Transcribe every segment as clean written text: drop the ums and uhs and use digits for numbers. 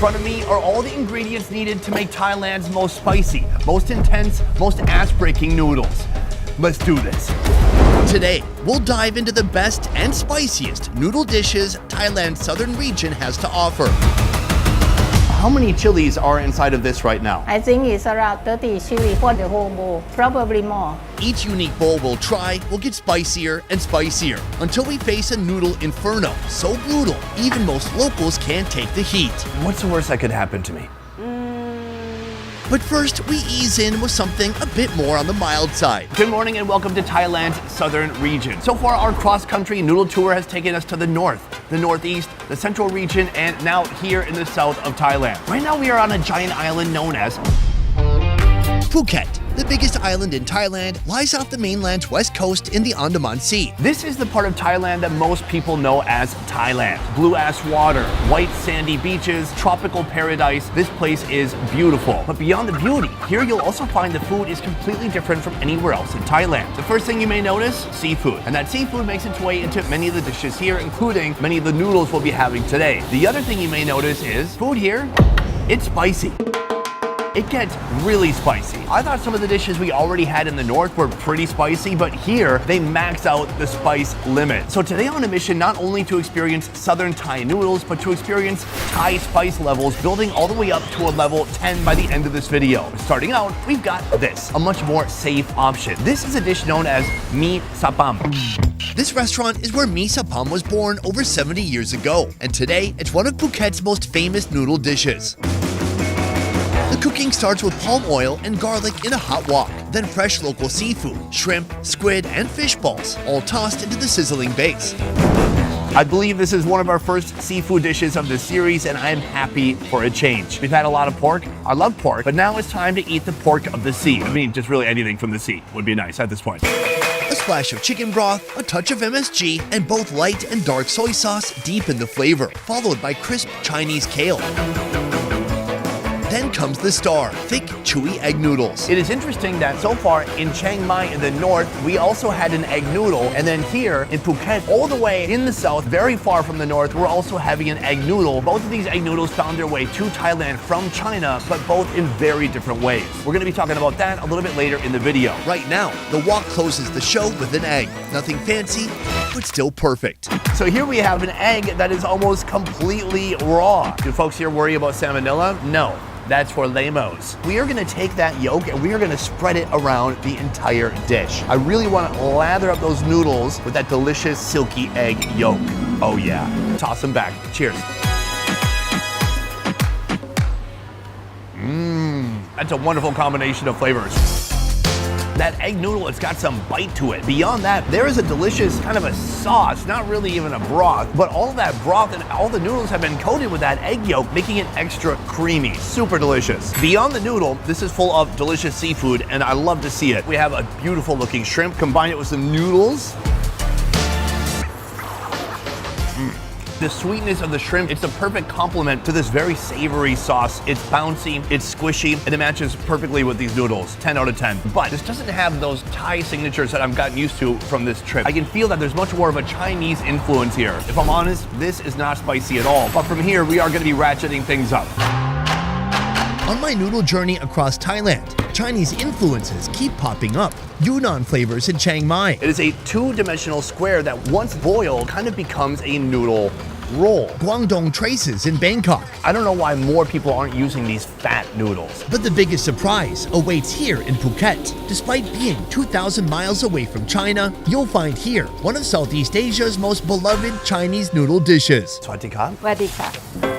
front of me are all the ingredients needed to make Thailand's most spicy, most intense, most ass-breaking noodles. Let's do this. Today, we'll dive into the best and spiciest noodle dishes Thailand's southern region has to offer. How many chilies are inside of this right now? I think it's around 30 chili for the whole bowl, probably more. Each unique bowl we'll try will get spicier and spicier until we face a noodle inferno so brutal, even most locals can't take the heat. What's the worst that could happen to me? But first, we ease in with something a bit more on the mild side. Good morning and welcome to Thailand's southern region. So far, our cross-country noodle tour has taken us to the north, the northeast, the central region, and now here in the south of Thailand. Right now, we are on a giant island known as Phuket. The biggest island in Thailand lies off the mainland's west coast in the Andaman Sea. This is the part of Thailand that most people know as Thailand. Blue-ass water, white sandy beaches, tropical paradise. This place is beautiful. But beyond the beauty, here you'll also find the food is completely different from anywhere else in Thailand. The first thing you may notice, seafood. And that seafood makes its way into many of the dishes here, including many of the noodles we'll be having today. The other thing you may notice is food here, it's spicy. It gets really spicy. I thought some of the dishes we already had in the north were pretty spicy, but here they max out the spice limit. So today I'm on a mission not only to experience southern Thai noodles, but to experience Thai spice levels, building all the way up to a level 10 by the end of this video. Starting out, we've got this, a much more safe option. This is a dish known as mee sapam. This restaurant is where mee sapam was born over 70 years ago, and today it's one of Phuket's most famous noodle dishes. The cooking starts with palm oil and garlic in a hot wok, then fresh local seafood, shrimp, squid, and fish balls, all tossed into the sizzling base. I believe this is one of our first seafood dishes of this series, and I am happy for a change. We've had a lot of pork. I love pork, but now it's time to eat the pork of the sea. I mean, just really anything from the sea would be nice at this point. A splash of chicken broth, a touch of MSG, and both light and dark soy sauce deepen the flavor, followed by crisp Chinese kale. Then comes the star, thick, chewy egg noodles. It is interesting that so far in Chiang Mai in the north, we also had an egg noodle. And then here in Phuket, all the way in the south, very far from the north, we're also having an egg noodle. Both of these egg noodles found their way to Thailand from China, but both in very different ways. We're gonna be talking about that a little bit later in the video. Right now, the wok closes the show with an egg. Nothing fancy, but still perfect. So here we have an egg that is almost completely raw. Do folks here worry about salmonella? No. That's for lamos. We are gonna take that yolk and we are gonna spread it around the entire dish. I really wanna lather up those noodles with that delicious silky egg yolk. Oh yeah. Toss them back. Cheers. That's a wonderful combination of flavors. That egg noodle, it's got some bite to it. Beyond that, there is a delicious kind of a sauce, not really even a broth, but all that broth and all the noodles have been coated with that egg yolk, making it extra creamy. Super delicious. Beyond the noodle, this is full of delicious seafood, and I love to see it. We have a beautiful looking shrimp, combine it with some noodles. The sweetness of the shrimp, it's a perfect complement to this very savory sauce. It's bouncy, it's squishy, and it matches perfectly with these noodles. 10 out of 10. But this doesn't have those Thai signatures that I've gotten used to from this trip. I can feel that there's much more of a Chinese influence here. If I'm honest, this is not spicy at all. But from here, we are gonna be ratcheting things up. On my noodle journey across Thailand, Chinese influences keep popping up. Yunnan flavors in Chiang Mai. It is a two-dimensional square that once boiled kind of becomes a noodle roll. Guangdong traces in Bangkok. I don't know why more people aren't using these fat noodles. But the biggest surprise awaits here in Phuket. Despite being 2,000 miles away from China, you'll find here one of Southeast Asia's most beloved Chinese noodle dishes. Swatika. Swadika.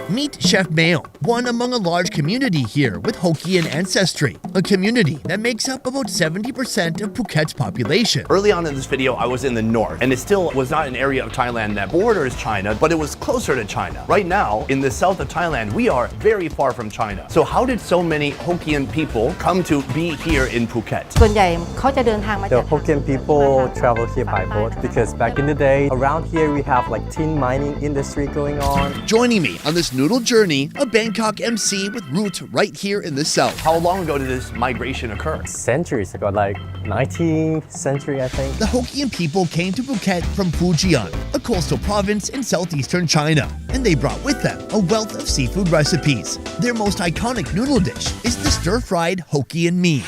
Meet Chef Meo, one among a large community here with Hokkien ancestry, a community that makes up about 70% of Phuket's population. Early on in this video, I was in the north, and it still was not an area of Thailand that borders China, but it was closer to China. Right now, in the south of Thailand, we are very far from China. So how did so many Hokkien people come to be here in Phuket? ส่วนใหญ่เขาจะเดินทางมา The Hokkien people travel here by boat because back in the day, around here we have like tin mining industry going on. Joining me on this noodle journey, a Bangkok MC with roots right here in the south. How long ago did this migration occur? Centuries ago, like 19th century, I think. The Hokkien people came to Phuket from Fujian, a coastal province in southeastern China, and they brought with them a wealth of seafood recipes. Their most iconic noodle dish is the stir-fried Hokkien mee.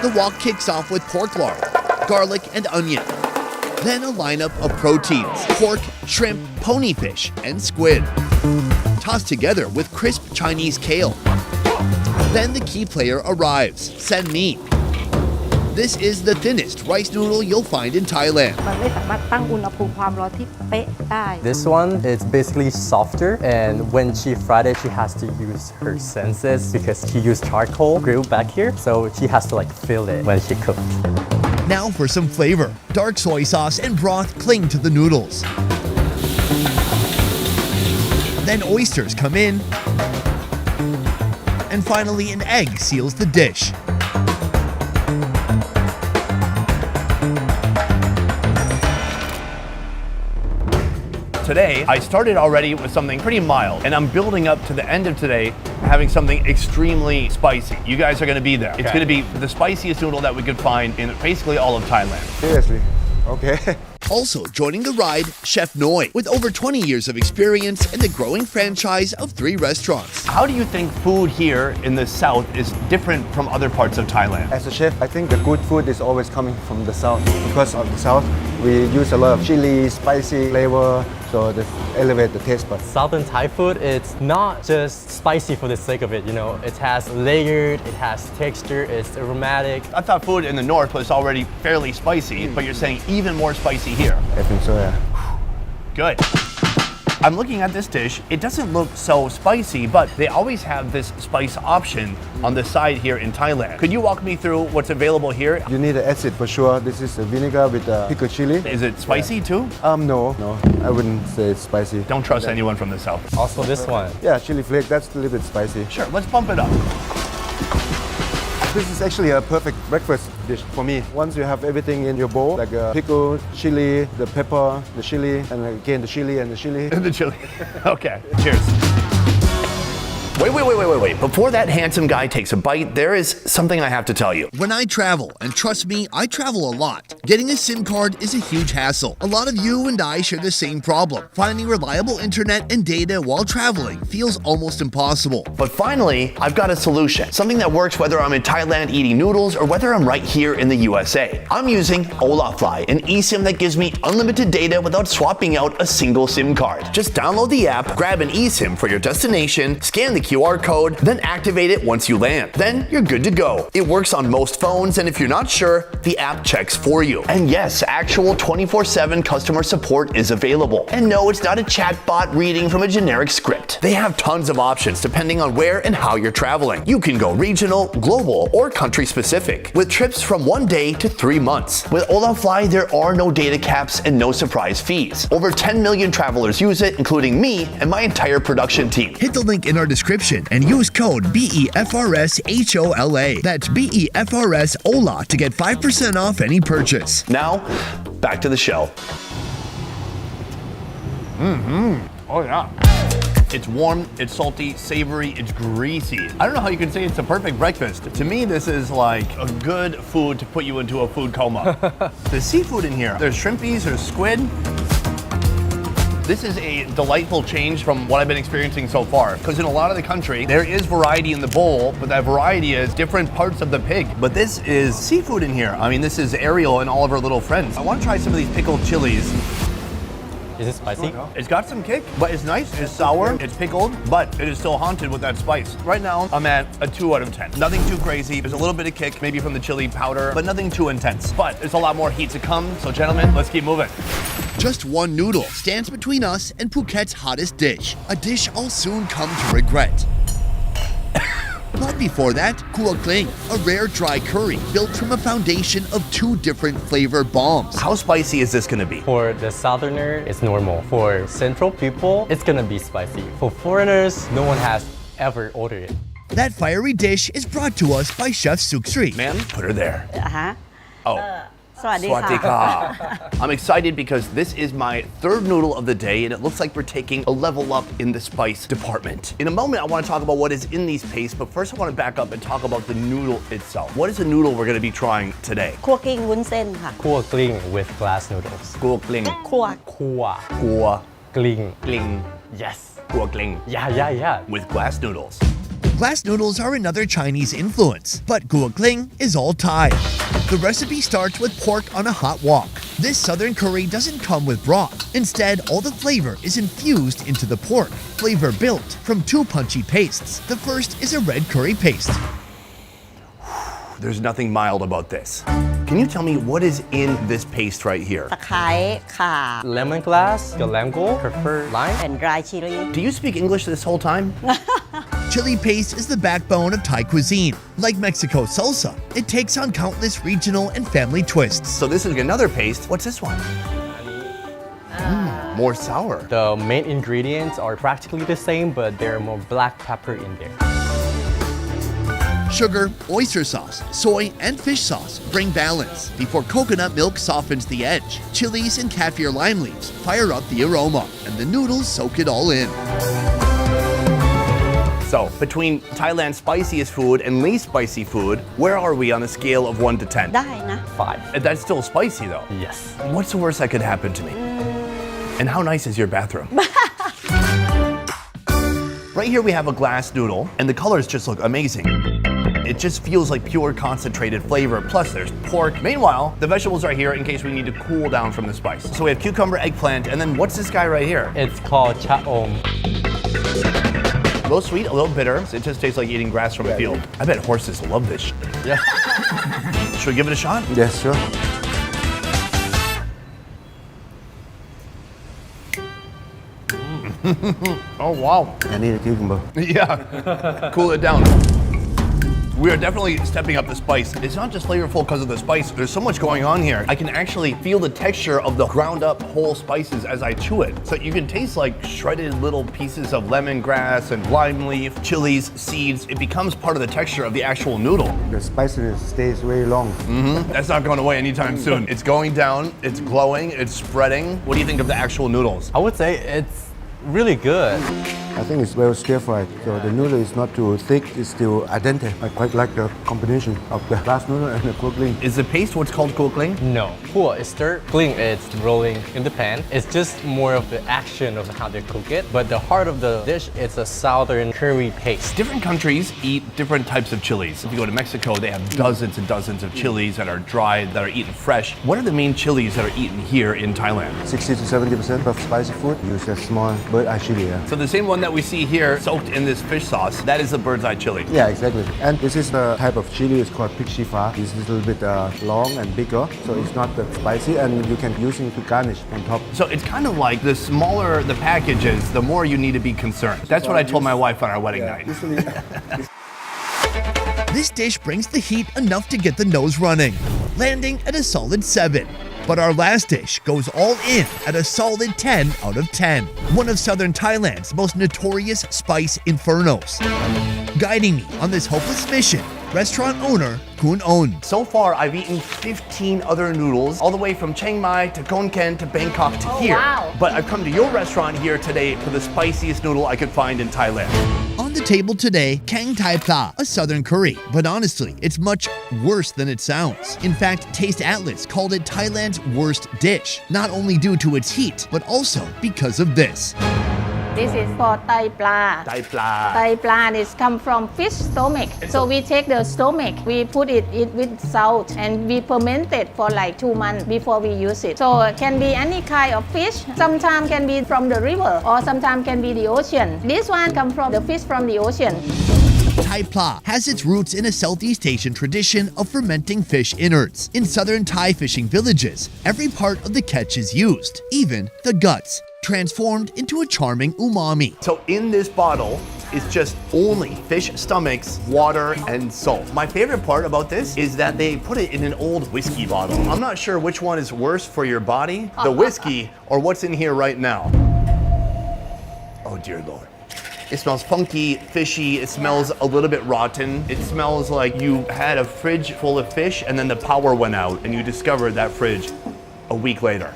The wok kicks off with pork lard, garlic, and onion. Then a lineup of proteins: pork, shrimp, ponyfish, and squid. Tossed together with crisp Chinese kale. Then the key player arrives, sen mee. This is the thinnest rice noodle you'll find in Thailand. มันไม่สามารถตั้งอุณหภูมิความร้อนที่เป๊ะได้ This one is basically softer, and when she fried it, she has to use her senses because she used charcoal grilled back here, so she has to like feel it when she cooked. Now for some flavor. Dark soy sauce and broth cling to the noodles. Then oysters come in. And finally, an egg seals the dish. Today, I started already with something pretty mild, and I'm building up to the end of today having something extremely spicy. You guys are gonna be there. It's gonna be the spiciest noodle that we could find in basically all of Thailand. Seriously? Okay. Also joining the ride, Chef Noi, with over 20 years of experience and a growing franchise of 3 restaurants. How do you think food here in the south is different from other parts of Thailand? As a chef, I think the good food is always coming from the south. Because of the south, we use a lot of chili, spicy flavor, so they elevate the taste buds. Southern Thai food, it's not just spicy for the sake of it, you know. It has layered, it has texture, it's aromatic. I thought food in the north was already fairly spicy, but you're saying even more spicy here. I think so, yeah. Good. I'm looking at this dish. It doesn't look so spicy, but they always have this spice option on the side here in Thailand. Could you walk me through what's available here? You need the acid for sure. This is a vinegar with pickled chili. Is it spicy too? No, I wouldn't say it's spicy. Don't trust anyone from the south. Also this one. Yeah, chili flake, that's a little bit spicy. Sure, let's bump it up. This is actually a perfect breakfast dish for me. Once you have everything in your bowl, like pickle, chili, the pepper, the chili, and again the chili and the chili. The chili. Okay, cheers. Wait. Before that handsome guy takes a bite, there is something I have to tell you. When I travel, and trust me, I travel a lot, getting a SIM card is a huge hassle. A lot of you and I share the same problem. Finding reliable internet and data while traveling feels almost impossible. But finally, I've got a solution. Something that works whether I'm in Thailand eating noodles or whether I'm right here in the USA. I'm using Olafly, an eSIM that gives me unlimited data without swapping out a single SIM card. Just download the app, grab an eSIM for your destination, scan the QR code, then activate it once you land. Then you're good to go. It works on most phones, and if you're not sure, the app checks for you. And yes, actual 24/7 customer support is available. And no, it's not a chatbot reading from a generic script. They have tons of options depending on where and how you're traveling. You can go regional, global, or country specific, with trips from 1 day to 3 months. With Olafly, there are no data caps and no surprise fees. Over 10 million travelers use it, including me and my entire production team. Hit the link in our description and use code BEFRSHOLA. That's BEFRSOLA to get 5% off any purchase. Now, back to the show. Oh yeah. It's warm, it's salty, savory, it's greasy. I don't know how you can say it's a perfect breakfast. To me, this is like a good food to put you into a food coma. The seafood in here, there's shrimpies, there's squid. This is a delightful change from what I've been experiencing so far. Because in a lot of the country, there is variety in the bowl, but that variety is different parts of the pig. But this is seafood in here. I mean, this is Ariel and all of her little friends. I want to try some of these pickled chilies. Is it spicy? It's got some kick, but it's nice, it's sour, it's pickled, but it is still haunted with that spice. Right now, I'm at a 2 out of 10. Nothing too crazy. There's a little bit of kick, maybe from the chili powder, but nothing too intense. But there's a lot more heat to come, so gentlemen, let's keep moving. Just one noodle stands between us and Phuket's hottest dish, a dish I'll soon come to regret. But before that, Kua Kling, a rare dry curry built from a foundation of 2 different flavor bombs. How spicy is this gonna be? For the southerner, it's normal. For central people, it's gonna be spicy. For foreigners, no one has ever ordered it. That fiery dish is brought to us by Chef Suksri. Ma'am, put her there. Uh-huh. Oh, สวัสดีค่ะ Swatika. I'm excited because this is my third noodle of the day and it looks like we're taking a level up in the spice department. In a moment, I want to talk about what is in these pastes, but first I want to back up and talk about the noodle itself. What is the noodle we're going to be trying today? คั่วกลิ้งวุ้นเส้นค่ะ คั่วกลิ้ง with glass noodles. Guo Kling. คั่ว คั่ว Guo กลิ้ง Kling. yes Guo Kling. yeah With glass noodles. Glass noodles are another Chinese influence, but guokling is all Thai. The recipe starts with pork on a hot wok. This southern curry doesn't come with broth. Instead, all the flavor is infused into the pork, flavor built from two punchy pastes. The first is a red curry paste. There's nothing mild about this. Can you tell me what is in this paste right here? ตะไคร้ข่า lemongrass galangal pepper lime and dry chili Do you speak English this whole time? Chili paste is the backbone of Thai cuisine. Like Mexico's salsa, it takes on countless regional and family twists. So this is another paste. What's this one? More sour. the main ingredients are practically the same but there are more black pepper in there. Sugar, oyster sauce, soy, and fish sauce bring balance before coconut milk softens the edge. Chilies and kaffir lime leaves fire up the aroma, and the noodles soak it all in. So, between Thailand's spiciest food and least spicy food, where are we on a scale of 1 to 10? ได้นะ 5 That's still spicy though. yes What's the worst that could happen to me? And how nice is your bathroom? Right here we have a glass noodle, and the colors just look amazing. It just feels like pure concentrated flavor, plus there's pork. Meanwhile, the vegetables are here in case we need to cool down from the spice. So we have cucumber, eggplant, and then what's this guy right here? it's called chaom. A little sweet, a little bitter. It just tastes like eating grass from a field. I bet horses love this. yeah Should we give it a shot? Yes, sure. Oh, wow. I need a cucumber. Yeah, cool it down. We are definitely stepping up the spice. It's not just flavorful because of the spice. There's so much going on here. I can actually feel the texture of the ground up whole spices as I chew it. So you can taste like shredded little pieces of lemongrass and lime leaf, chilies, seeds. It becomes part of the texture of the actual noodle. The spiciness stays very long. That's not going away anytime soon. It's going down, it's glowing, it's spreading. What do you think of the actual noodles? I would say it's really good. I think it's well stir fried, so the noodle is not too thick, it's still al dente. I quite like the combination of the glass noodle and the guokling. Is the paste what's called guokling? No,คั่ว is stir, gling it's rolling in the pan. It's just more of the action of how they cook it. But the heart of the dish, it's a southern curry paste. Different countries eat different types of chilies. If you go to Mexico, they have dozens and dozens of chilies that are dried, that are eaten fresh. What are the main chilies that are eaten here in Thailand? 60 to 70% of spicy food use a small bird eye chili. So the same one that we see here soaked in this fish sauce, that is the bird's eye chili. Yeah, exactly. And this is the type of chili, it's called pig shifa. It's a little bit long and bigger, so it's not that spicy, and you can use it to garnish on top. So it's kind of like the smaller the package is, the more you need to be concerned. That's what I told my wife on our wedding night. Usually, This dish brings the heat enough to get the nose running, landing at a solid 7. But our last dish goes all in at a solid 10 out of 10. One of southern Thailand's most notorious spice infernos. Guiding me on this hopeless mission, restaurant owner Kun On. So far, I've eaten 15 other noodles, all the way from Chiang Mai to Khon Kaen to Bangkok to here. wow. But I've come to your restaurant here today for the spiciest noodle I could find in Thailand. On the table today, Kang Thai Pla, a southern curry. But honestly, it's much worse than it sounds. In fact, Taste Atlas called it Thailand's worst dish, not only due to its heat, but also because of this. This is for Thai pla. Thai pla. Thai pla is come from fish stomach. So we take the stomach, we put it with salt, and we ferment it for like 2 months before we use it. So it can be any kind of fish. Sometimes can be from the river, or sometimes can be the ocean. This one come from the fish from the ocean. Thai pla has its roots in a Southeast Asian tradition of fermenting fish innards. In southern Thai fishing villages, every part of the catch is used, even the guts, transformed into a charming umami. So in this bottle is just only fish stomachs, water, and salt. My favorite part about this is that they put it in an old whiskey bottle. I'm not sure which one is worse for your body, the whiskey or what's in here right now. Oh dear Lord. It smells funky, fishy. It smells a little bit rotten. It smells like you had a fridge full of fish and then the power went out and you discovered that fridge a week later.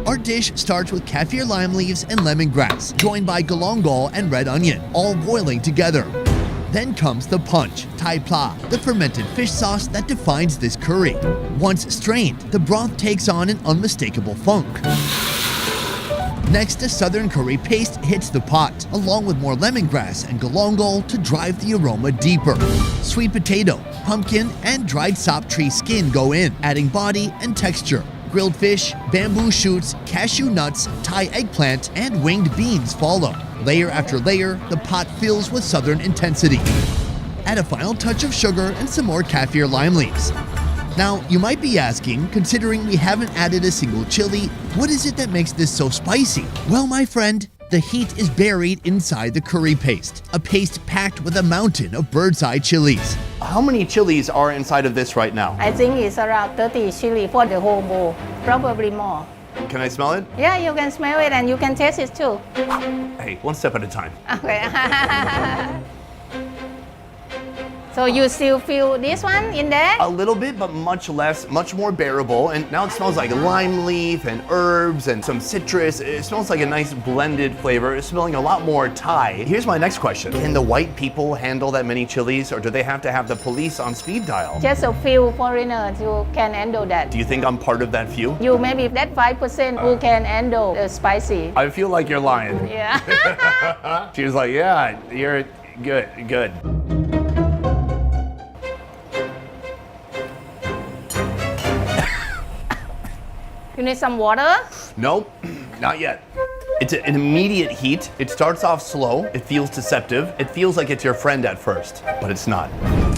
Our dish starts with kaffir lime leaves and lemongrass, joined by galangal and red onion, all boiling together. Then comes the punch, Thai pla, the fermented fish sauce that defines this curry. Once strained, the broth takes on an unmistakable funk. Next, a southern curry paste hits the pot, along with more lemongrass and galangal to drive the aroma deeper. Sweet potato, pumpkin, and dried sop tree skin go in, adding body and texture. Grilled fish, bamboo shoots, cashew nuts, Thai eggplant, and winged beans follow. Layer after layer, the pot fills with southern intensity. Add a final touch of sugar and some more kaffir lime leaves. Now, you might be asking, considering we haven't added a single chili, what is it that makes this so spicy? Well, my friend, the heat is buried inside the curry paste, a paste packed with a mountain of bird's eye chilies. How many chilies are inside of this right now? I think it's around 30 chili for the whole bowl, probably more. Can I smell it? Yeah, you can smell it and you can taste it too. Hey, one step at a time. Okay. So you still feel this one in there? A little bit, but much less, much more bearable. And now it smells like lime leaf and herbs and some citrus. It smells like a nice blended flavor. It's smelling a lot more Thai. Here's my next question. Can the white people handle that many chilies, or do they have to have the police on speed dial? Just a few foreigners who can handle that. Do you think I'm part of that few? You maybe that 5% who can handle the spicy. I feel like you're lying. Yeah. She was like, yeah, you're good. You need some water? Nope, not yet. It's an immediate heat. It starts off slow. It feels deceptive. It feels like it's your friend at first, but it's not.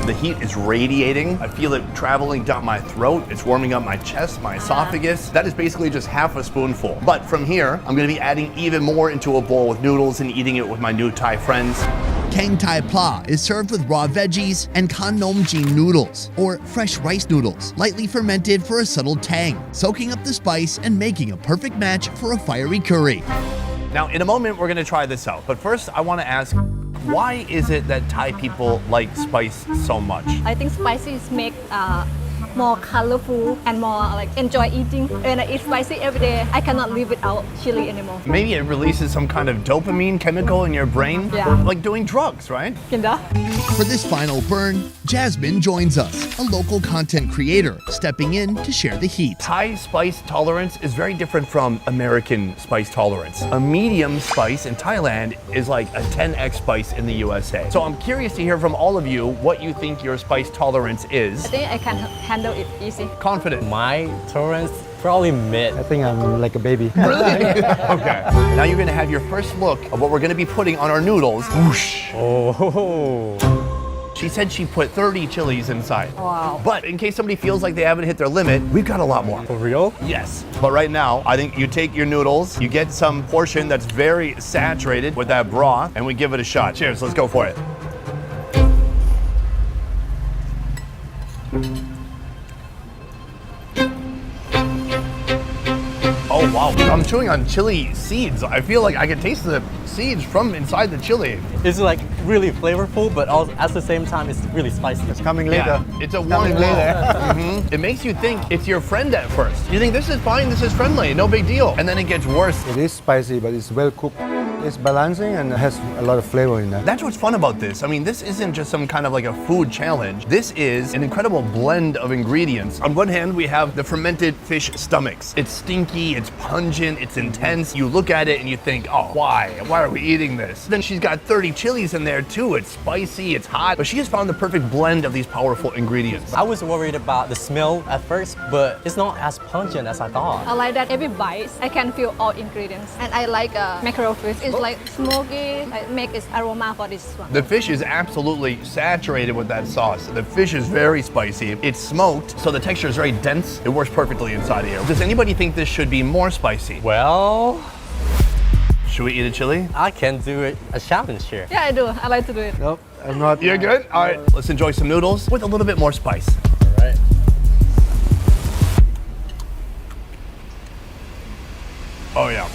The heat is radiating. I feel it traveling down my throat. It's warming up my chest, my esophagus. That is basically just half a spoonful. But from here, I'm gonna be adding even more into a bowl with noodles and eating it with my new Thai friends. Kang Thai pla is served with raw veggies and kan nom jin noodles, or fresh rice noodles, lightly fermented for a subtle tang, soaking up the spice and making a perfect match for a fiery curry. Now, in a moment, we're gonna try this out. But first, I wanna ask, why is it that Thai people like spice so much? I think spices make more colorful and more like enjoy eating. When I eat spicy every day, I cannot live without chili anymore. Maybe it releases some kind of dopamine chemical in your brain? Yeah. Like doing drugs, right? Kinda. For this final burn, Jasmine joins us, a local content creator, stepping in to share the heat. Thai spice tolerance is very different from American spice tolerance. A medium spice in Thailand is like a 10x spice in the USA. So I'm curious to hear from all of you what you think your spice tolerance is. I think I can handle it easy. Confident. My tolerance, probably mid. I think I'm like a baby. Okay. Now you're gonna have your first look of what we're gonna be putting on our noodles. Whoosh. Oh. She said she put 30 chilies inside. Wow. But in case somebody feels like they haven't hit their limit, we've got a lot more. For real? Yes. But right now, I think you take your noodles, you get some portion that's very saturated with that broth, and we give it a shot. Cheers, let's go for it. Oh wow, I'm chewing on chili seeds. I feel like I can taste the seeds from inside the chili. It's like really flavorful, but also at the same time, it's really spicy. It's coming later. Yeah, it's a Coming one later. It makes you think it's your friend at first. You think this is fine, this is friendly, no big deal. And then it gets worse. It is spicy, but it's well cooked. It's balancing and has a lot of flavor in there. That's what's fun about this. I mean, this isn't just some kind of like a food challenge. This is an incredible blend of ingredients. On one hand, we have the fermented fish stomachs. It's stinky, it's pungent, it's intense. You look at it and you think, oh, why? Why are we eating this? Then she's got 30 chilies in there too. It's spicy, it's hot, but she has found the perfect blend of these powerful ingredients. I was worried about the smell at first, but it's not as pungent as I thought. I like that every bite, I can feel all ingredients. And I like mackerel fish. It's like smoky, I make its aroma for this one. The fish is absolutely saturated with that sauce. The fish is very spicy. It's smoked, so the texture is very dense. It works perfectly inside of here. Does anybody think this should be more spicy? Well, Should we eat a chili? I can do it a challenge here. Yeah, I do. I like to do it. Nope, I'm not. You're good? All right, let's enjoy some noodles with a little bit more spice. All right. Oh yeah.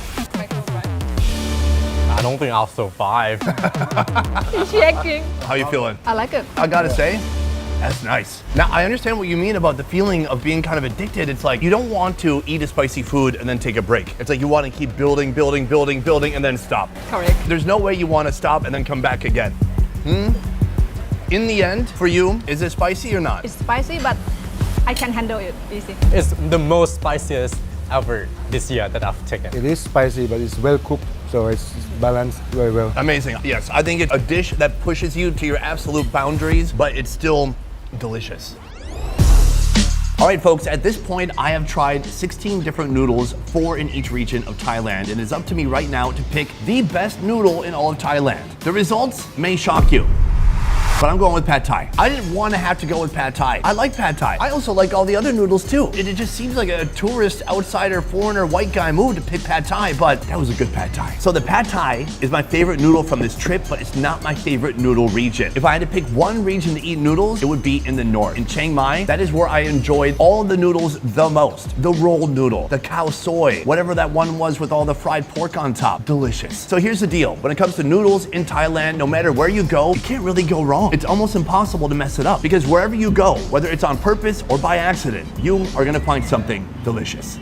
I don't think I'll survive. Shaking. How you feeling? I like it. I gotta say, that's nice. Now, I understand what you mean about the feeling of being kind of addicted. It's like you don't want to eat a spicy food and then take a break. It's like you want to keep building, building, building, building, and then stop. Correct. There's no way you want to stop and then come back again. In the end, for you, is it spicy or not? It's spicy, but I can handle it easy. It's the most spiciest ever this year that I've taken. It is spicy, but it's well cooked, so it's balanced very well. Amazing. Yes, I think it's a dish that pushes you to your absolute boundaries, but it's still delicious. All right, folks, at this point, I have tried 16 different noodles, 4 in each region of Thailand, and it's up to me right now to pick the best noodle in all of Thailand. The results may shock you, but I'm going with Pad Thai. I didn't want to have to go with Pad Thai. I like Pad Thai. I also like all the other noodles too. It just seems like a tourist, outsider, foreigner, white guy move to pick Pad Thai, but that was a good Pad Thai. So the Pad Thai is my favorite noodle from this trip, but it's not my favorite noodle region. If I had to pick one region to eat noodles, it would be in the north. In Chiang Mai, that is where I enjoyed all the noodles the most. The rolled noodle, the khao soy, whatever that one was with all the fried pork on top. Delicious. So here's the deal. When it comes to noodles in Thailand, no matter where you go, you can't really go wrong. It's almost impossible to mess it up because wherever you go, whether it's on purpose or by accident, you are gonna find something delicious.